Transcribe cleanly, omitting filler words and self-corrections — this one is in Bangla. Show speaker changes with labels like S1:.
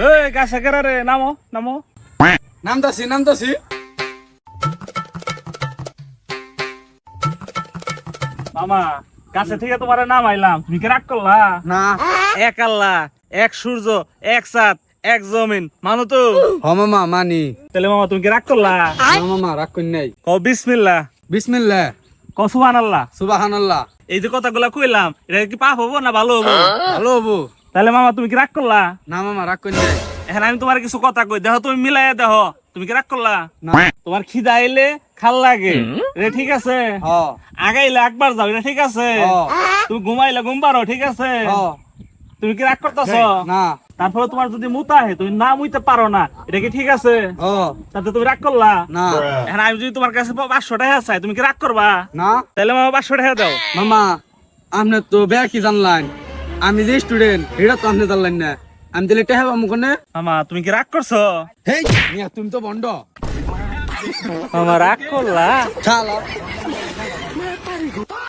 S1: এই গাছে কেরা রে, নামো নামো।
S2: নামতাছি
S1: মামা গাছে থেকে তোমার নাম আইলাম, তুমি কি রাগ করলা?
S2: না।
S1: এক আল্লাহ, এক সূর্য, এক চাঁদ, এক জমিন, মানো তো?
S2: হ মামা মানি।
S1: তাহলে মামা তুমি কি রাগ করলা?
S2: না মামা রাগ করি নাই।
S1: কও বিসমিল্লাহ,
S2: বিসমিল্লাহ,
S1: কও সুবহানাল্লাহ।
S2: সুবহানাল্লাহ।
S1: এই যে কথাগুলা কইলাম, এটা কি পাপ হবো না ভালো হবো?
S2: ভালো হবো।
S1: তাহলে মামা তুমি কি রাগ করলা?
S2: না মামা রাগ করি নাই।
S1: এখন আমি তোমার কিছু কথা কই, দেখো তুমি মিলাইয়া দেখো, তুমি কি রাগ করলা?
S2: না।
S1: তোমার খিদা আইলে খাল লাগে, এটা ঠিক আছে?
S2: হ
S1: আগাইলে একবার যাও, এটা ঠিক আছে?
S2: হ
S1: তুমি ঘুমাইলে ঘুম পারো, ঠিক আছে?
S2: হ।
S1: তুমি কি রাগ করতেছ?
S2: না।
S1: তারপরে তোমার যদি মুতা হয়, তুমি না মুইতে পারো না, এটা কি ঠিক আছে?
S2: হ
S1: তাতে তুমি রাগ করলা?
S2: না।
S1: এখন আমি যদি তোমার কাছে 500 টাকা চাই, তুমি কি রাগ করবা?
S2: না
S1: তাহলে মামা 500 টাকা দাও।
S2: মামা, আপনি তো বেয়া কি জানলেন? আমি যে স্টুডেন্ট এটা তো আপনি জানলেন না। আমি দিলে টেহা পাবো কোনে?
S1: মামা তুমি কি রাগ করছো?
S2: হেই মিয়া, তুমি তো বন্ড
S1: মামা রাগ করলা?
S2: শালা।